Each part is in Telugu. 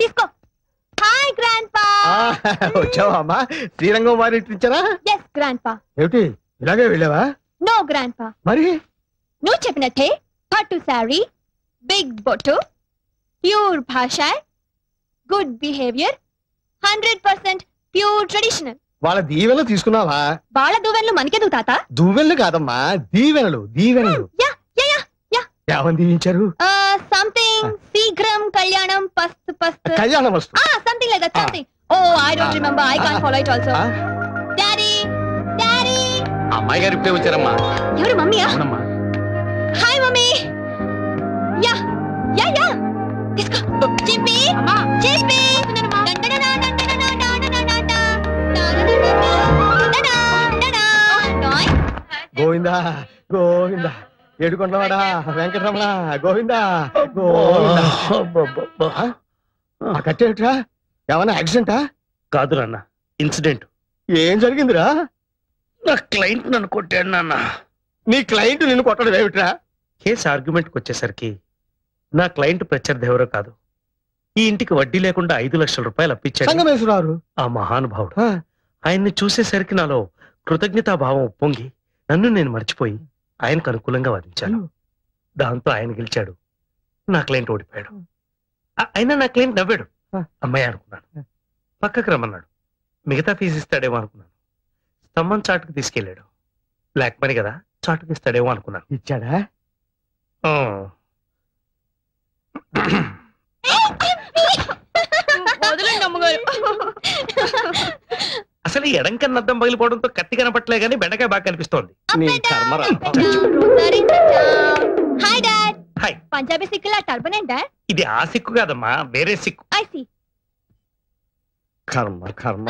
తీసుకో. Hi grandpa. వచ్చావా అమ్మా? శ్రీరంగం వారి ఇచ్చారా? Yes grandpa. ఏమిటి ఇలాగే వెళ్ళావా? No grandpa. మరి నువ్వు చెప్పినట్టే పట్టు శారీ, బిగ్ బొట్టు, ప్యూర్ భాష, గుడ్ బిహేవియర్, 100% ప్యూర్ ట్రెడిషనల్. వాళ్ళ దీవెనలు తీసుకున్నావా? వాళ్ళ దువ్వెనలు మనకెందుకు తాత? దువ్వెనలు కాదమ్మా, దీవెనలు. దీవెనలు ఏమని దీవించారు? సంథింగ్ శీఘ్రం కళ్యాణం పస్తు పస్తు కళ్యాణం వస్తు something like that. Something. Oh I don't remember. I can't follow it also. Daddy daddy. అమ్మాయి గారు ఇప్పుడే వచ్చారమ్మా. ఎవరు? మమ్మీయా? అవునమ్మా. Hi mummy. Yeah yeah yeah. తీసుకో. చిప్పి అమ్మా. చిప్పి. గోవిందా గోవిందా, ఏడుకొండవాడా వెంకటరమణ గోవిందా గోవిందా. కట్టేట్రా? ఏమన్నా యాక్సిడెంటా? కాదు నాన్న, ఇన్సిడెంట్. ఏం జరిగిందిరా? నా క్లయింట్ నన్ను కొట్టాడు నాన్న. నీ క్లయింట్ నిన్ను కొట్టడం ఏమిట్రా? కేసు ఆర్గ్యుమెంట్కి వచ్చేసరికి నా క్లయింట్ ప్రత్యర్థి ఎవరో కాదు, ఈ ఇంటికి వడ్డీ లేకుండా 5 లక్షల రూపాయలు అప్పించాడు సంగమేశ్వరారు. ఆ మహానుభావుడు. ఆయన్ని చూసేసరికి నాలో కృతజ్ఞతాభావం ఉప్పొంగి నన్ను నేను మర్చిపోయి ఆయనకు అనుకూలంగా వాదించాను. దాంతో ఆయన గెలిచాడు, నా క్లయింట్ ఓడిపోయాడు. అయినా నా క్లయింట్ నవ్వాడు. అమ్మాయి అనుకున్నాను. పక్కకు రమ్మన్నాడు. మిగతా ఫీజు ఇస్తాడేమో అనుకున్నాను. స్తంభం చాటుకు తీసుకెళ్ళాడు. బ్లాక్ మనీ కదా, చాటుకు ఇస్తాడేమో అనుకున్నాను. ఇచ్చాడా? అసలు ఈ ఎడంకన్న అద్దం పగిలిపోవడంతో కత్తి కనపట్లే గానీ బెండకాయ బాగా కనిపిస్తోంది. Hi dad. హాయ్. పంజాబీ సిక్కులా టర్బన్ ఏంటి డాడ్? ఇది ఆ సిక్కు కాదమ్మా, వేరే సిక్కు. I see. కర్మ కర్మ.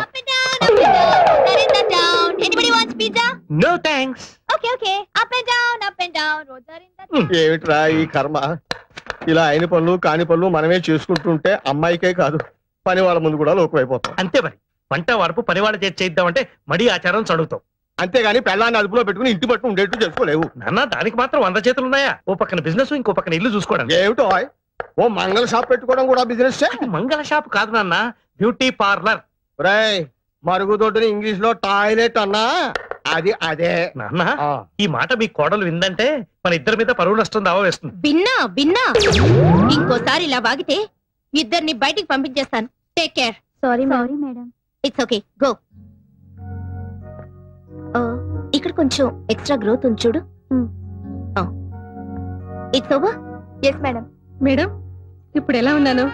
Anybody wants pizza? No thanks. Okay, okay. Up and down, roads are in the. ఏమిట్రా ఈ కర్మ? ఇలా అయిన పనులు కాని పనులు మనమే చేసుకుంటుంటే అమ్మాయికే కాదు పని వాళ్ళ ముందు కూడా లోకమైపోతాం. అంతే మరి. వంట వరపు పని వాళ్ళ చేద్దామంటే మడి ఆచారం చదువుతాం. అంతేగాని పెళ్ళాన్ని అదుపులో పెట్టుకుని ఇంటి పట్టు ఉండేట్టు చేసుకోలేవు నాన్న. దానికి మాత్రం 100 చేతులు ఉన్నాయా? ఓ పక్కన బిజినెస్, ఇంకో పక్కన ఇల్లు చూసుకోవడం. ఏమిటో ఓ మంగళ షాప్ పెట్టుకోవడం కూడా బిజినెస్. మంగళ షాప్ కాదు నాన్న, బ్యూటీ పార్లర్. రాయ్ మరుగుదొడ్డుని ఇంగ్లీష్ లో టాయిలెట్ అన్నా అది అదే. నాన్న ఈ మాట మీ కోడలు విందంటే మన ఇద్దరి మీద పరువు నష్టం దావా వేస్తుంది. బిన్నా ఇంకోసారి ఇలా వాగితే ఇద్దరిని బయటికి పంపించేస్తాను. Take care. Sorry madam. It's okay, go. ఇక్కడ కొంచెం ఎక్స్ట్రా గ్రోత్ ఉంది చూడు. It's over. Yes madam. Madam ఇప్పుడు ఎలా ఉన్నాను?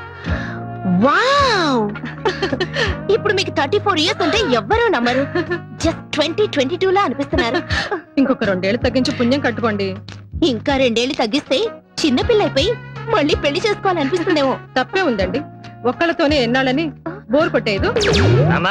వావ్. ఇప్పుడు మీకు 34 ఇయర్స్ ఉంటే ఎవ్వరూ నమ్మరు. జస్ట్ 2022 లా అనిపిస్తున్నారు. ఇంకొక 2 ఏళ్ళు తగ్గించి పుణ్యం కట్టుకోండి. ఇంకా 2 ఏళ్ళు తగ్గిస్తే చిన్నపిల్ల అయిపోయి మళ్ళీ పెళ్లి చేసుకోవాలనిపిస్తుందేమో. తప్పే ఉందండి, ఒక్కళ్ళతోనే ఎన్నాళ్ళని బోర్ కొట్టేదు. నాన్న